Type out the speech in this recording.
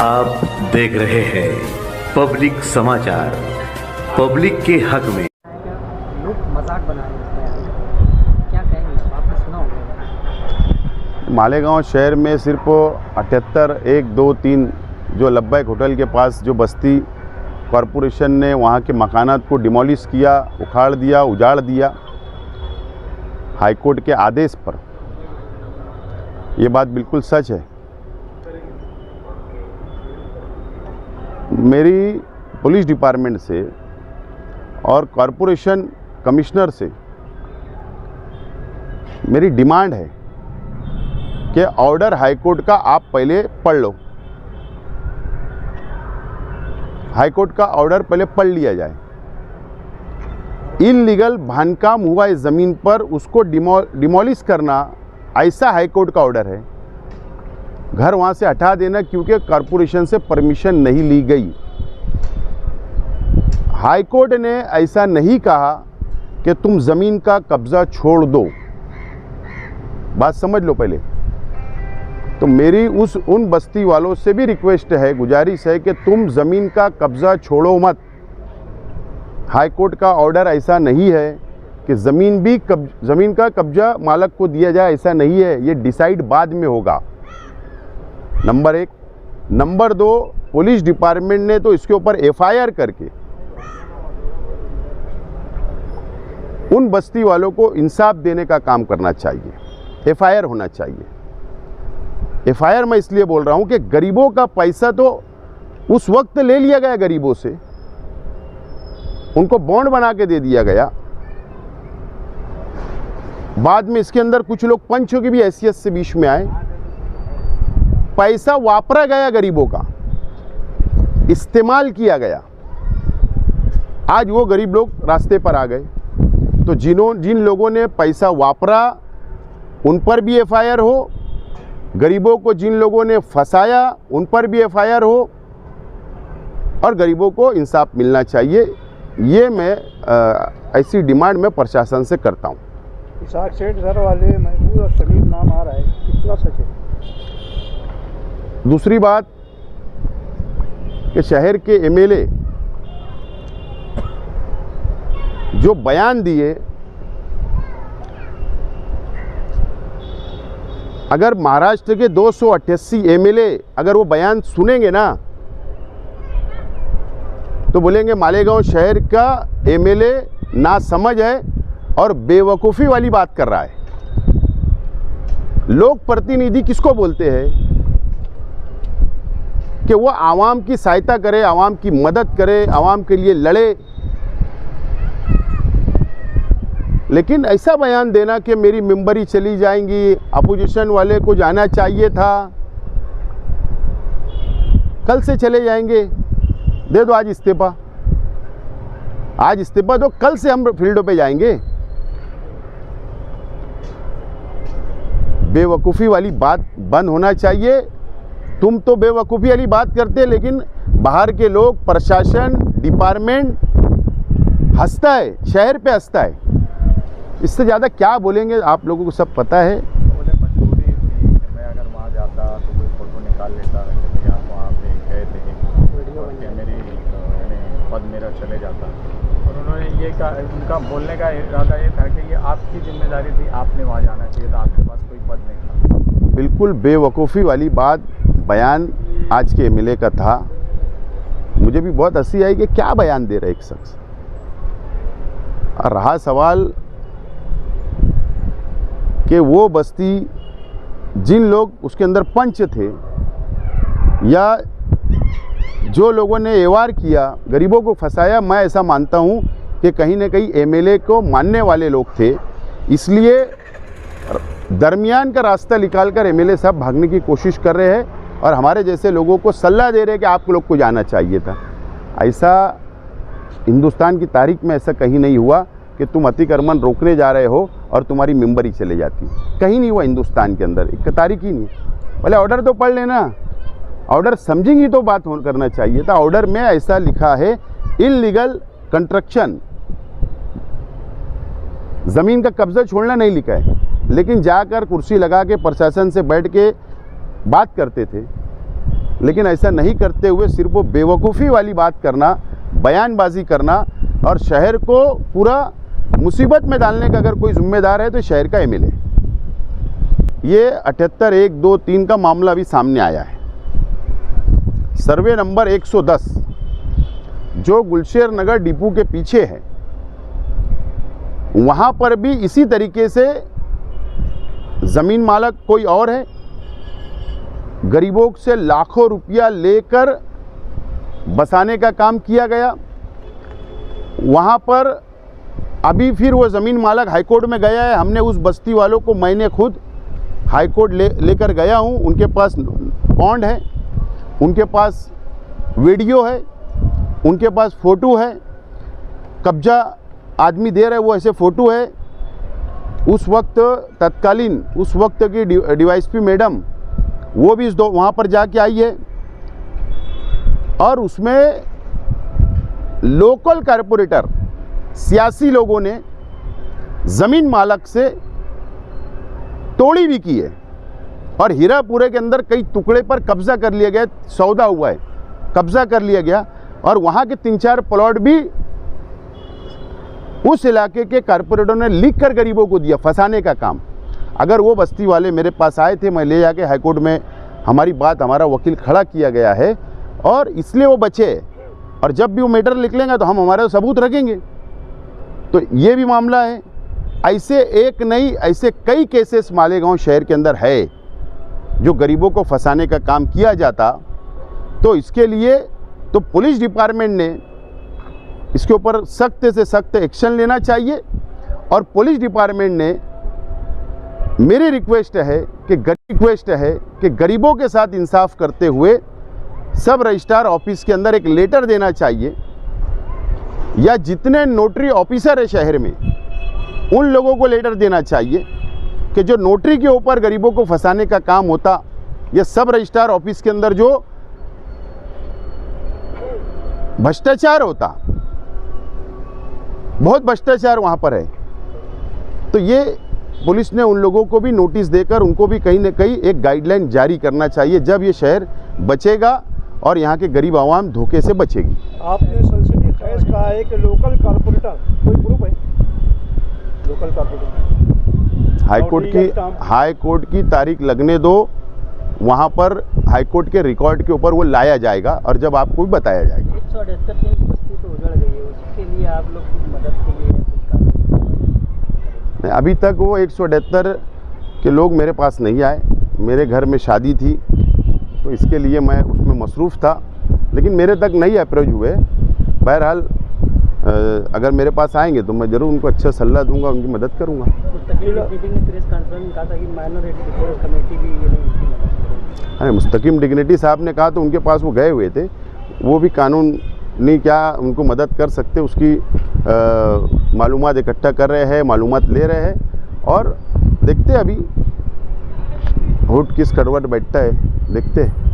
आप देख रहे हैं पब्लिक समाचार, पब्लिक के हक में। लोग मजाक बना रहे हैं, क्या कहेंगे? आपने सुना होगा मालेगांव शहर में सिर्फ 78 1 2 3 जो लब्बैक होटल के पास जो बस्ती कॉरपोरेशन ने वहाँ के मकानात को डिमोलिश किया, उखाड़ दिया, उजाड़ दिया हाईकोर्ट के आदेश पर। ये बात बिल्कुल सच है। मेरी पुलिस डिपार्टमेंट से और कॉरपोरेशन कमिश्नर से मेरी डिमांड है कि ऑर्डर हाईकोर्ट का आप पहले पढ़ लो। हाईकोर्ट का ऑर्डर पहले पढ़ लिया जाए। इल्लीगल बांधकाम हुआ इस ज़मीन पर, उसको डिमोलिश करना, ऐसा हाईकोर्ट का ऑर्डर है। घर वहाँ से हटा देना क्योंकि कॉरपोरेशन से परमिशन नहीं ली गई। हाईकोर्ट ने ऐसा नहीं कहा कि तुम ज़मीन का कब्ज़ा छोड़ दो। बात समझ लो पहले। तो मेरी उन बस्ती वालों से भी रिक्वेस्ट है, गुजारिश है कि तुम ज़मीन का कब्ज़ा छोड़ो मत। हाईकोर्ट का ऑर्डर ऐसा नहीं है कि ज़मीन का कब्ज़ा मालक को दिया जाए, ऐसा नहीं है। ये डिसाइड बाद में होगा, नंबर 1। नंबर 2, पुलिस डिपार्टमेंट ने तो इसके ऊपर FIR करके उन बस्ती वालों को इंसाफ देने का काम करना चाहिए। FIR होना चाहिए। FIR मैं इसलिए बोल रहा हूं कि गरीबों का पैसा तो उस वक्त ले लिया गया, गरीबों से उनको बॉन्ड बना के दे दिया गया। बाद में इसके अंदर कुछ लोग पंचों की भी हैसियत से बीच में आए। पैसा वापरा गया, गरीबों का इस्तेमाल किया गया। आज वो गरीब लोग रास्ते पर आ गए। तो जिन लोगों ने पैसा वापरा उन पर भी FIR हो, गरीबों को जिन लोगों ने फंसाया उन पर भी FIR हो, और गरीबों को इंसाफ मिलना चाहिए। ये मैं ऐसी डिमांड मैं प्रशासन से करता हूँ। इसाक सेठ घर वाले महबूब और शरीफ नाम आ रहा है, कितना सच है? दूसरी बात कि शहर के MLA जो बयान दिए, अगर महाराष्ट्र के 288 MLA अगर वो बयान सुनेंगे ना तो बोलेंगे मालेगांव शहर का MLA ना समझ है और बेवकूफ़ी वाली बात कर रहा है। लोक प्रतिनिधि किसको बोलते हैं कि वो आवाम की सहायता करे, आवाम की मदद करे, आवाम के लिए लड़े। लेकिन ऐसा बयान देना कि मेरी मेंबरी चली जाएंगी, अपोजिशन वाले को जाना चाहिए था, कल से चले जाएंगे, दे दो आज इस्तीफा। आज इस्तीफा दो, कल से हम फील्डों पे जाएंगे। बेवकूफ़ी वाली बात बंद होना चाहिए। तुम तो बेवकूफ़ी वाली बात करते, लेकिन बाहर के लोग, प्रशासन, डिपार्टमेंट हंसता है, शहर पे हंसता है। इससे ज़्यादा क्या बोलेंगे? आप लोगों को सब पता है। बोले मजबूरी थी, मैं अगर वहाँ जाता तो कोई फ़ोटो निकाल लेता कि आप वहाँ पे गए थे कि मेरी पद मेरा चले जाता। और उन्होंने ये कहा, उनका बोलने का इरादा ये था कि ये आपकी जिम्मेदारी थी, आपने वहाँ जाना चाहिए था, आपके पास कोई पद नहीं था। बिल्कुल बेवकूफ़ी वाली बात बयान आज के MLA का था। मुझे भी बहुत हंसी आई कि क्या बयान दे रहा है एक शख्स। और रहा सवाल कि वो बस्ती जिन लोग उसके अंदर पंच थे या जो लोगों ने एवार किया, गरीबों को फंसाया, मैं ऐसा मानता हूँ कि कहीं ना कहीं MLA को मानने वाले लोग थे। इसलिए दरमियान का रास्ता निकालकर MLA साहब भागने की कोशिश कर रहे हैं और हमारे जैसे लोगों को सलाह दे रहे हैं कि आप लोग को जाना चाहिए था। ऐसा हिंदुस्तान की तारीख में ऐसा कहीं नहीं हुआ कि तुम अतिक्रमण रोकने जा रहे हो और तुम्हारी मेंबरी चले जाती। कहीं नहीं हुआ हिंदुस्तान के अंदर, एक तारीख ही नहीं। पहले ऑर्डर तो पढ़ लेना, ऑर्डर समझेंगी तो बात करना चाहिए था। ऑर्डर में ऐसा लिखा है इल्लीगल कंस्ट्रक्शन, ज़मीन का कब्जा छोड़ना नहीं लिखा है। लेकिन जाकर कुर्सी लगा के प्रशासन से बैठ के बात करते थे। लेकिन ऐसा नहीं करते हुए सिर्फ वो बेवकूफ़ी वाली बात करना, बयानबाजी करना और शहर को पूरा मुसीबत में डालने का अगर कोई जिम्मेदार है तो शहर का एमएलए। ये 78-123 का मामला अभी सामने आया है। सर्वे नंबर 110 जो गुलशेर नगर डिपो के पीछे है, वहाँ पर भी इसी तरीके से ज़मीन मालक कोई और है, गरीबों से लाखों रुपया लेकर बसाने का काम किया गया। वहाँ पर अभी फिर वो ज़मीन मालक हाईकोर्ट में गया है। हमने उस बस्ती वालों को, मैंने खुद हाईकोर्ट लेकर गया हूँ। उनके पास बॉन्ड है, उनके पास वीडियो है, उनके पास फ़ोटो है, कब्जा आदमी दे रहा है वो ऐसे फ़ोटो है। उस वक्त तत्कालीन उस वक्त की डीवाईएसपी मैडम वो भी वहाँ पर जाके आई है और उसमें लोकल कारपोरेटर सियासी लोगों ने ज़मीन मालक से तोड़ी भी की है और हीरापुरे के अंदर कई टुकड़े पर कब्जा कर लिया गया। सौदा हुआ है, कब्जा कर लिया गया और वहाँ के 3-4 प्लॉट भी उस इलाके के कारपोरेटरों ने लिख कर गरीबों को दिया, फंसाने का काम। अगर वो बस्ती वाले मेरे पास आए थे, मैं ले जाके हाईकोर्ट में हमारी बात, हमारा वकील खड़ा किया गया है और इसलिए वो बचे। और जब भी वो मैटर लिख लेंगे तो हम हमारे सबूत रखेंगे। तो ये भी मामला है। ऐसे एक नहीं, ऐसे कई केसेस मालेगांव शहर के अंदर है जो गरीबों को फंसाने का काम किया जाता। तो इसके लिए तो पुलिस डिपार्टमेंट ने इसके ऊपर सख्त से सख्त एक्शन लेना चाहिए और पुलिस डिपार्टमेंट ने, मेरी रिक्वेस्ट है कि गरीबों के साथ इंसाफ करते हुए सब रजिस्ट्रार ऑफिस के अंदर एक लेटर देना चाहिए या जितने नोटरी ऑफिसर है शहर में उन लोगों को लेटर देना चाहिए कि जो नोटरी के ऊपर गरीबों को फंसाने का काम होता, या सब रजिस्ट्रार ऑफिस के अंदर जो भ्रष्टाचार होता, बहुत भ्रष्टाचार वहाँ पर है, तो ये पुलिस ने उन लोगों को भी नोटिस देकर उनको भी कहीं न कहीं एक गाइडलाइन जारी करना चाहिए। जब ये शहर बचेगा और यहाँ के गरीब आवाम धोखे से बचेगी। आपने संसदीय खैस कहा है कि लोकल कारपोरेटर कोई ग्रुप है, लोकल कारपोरेटर हाईकोर्ट की तारीख लगने दो, वहाँ पर हाईकोर्ट के रिकॉर्ड के ऊपर वो लाया जाएगा और जब आपको भी बताया जाएगा। 178 की बस्ती तो उजड़ गई है, उसके लिए आप लोग कुछ मदद के लिए अभी तक वो 178 के लोग मेरे पास नहीं आए। मेरे घर में शादी थी तो इसके लिए मैं उसमें मसरूफ़ था, लेकिन मेरे तक नहीं अप्रोच हुए। बहरहाल अगर मेरे पास आएंगे तो मैं ज़रूर उनको अच्छा सलाह दूंगा, उनकी मदद करूंगा। मुस्तकीम डिग्निटी साहब ने कहा तो उनके पास वो गए हुए थे, वो भी कानूनी क्या उनको मदद कर सकते उसकी मालूमात इकट्ठा कर रहे हैं, मालूमात ले रहे हैं और देखते हैं अभी होट किस करवट बैठता है, देखते हैं।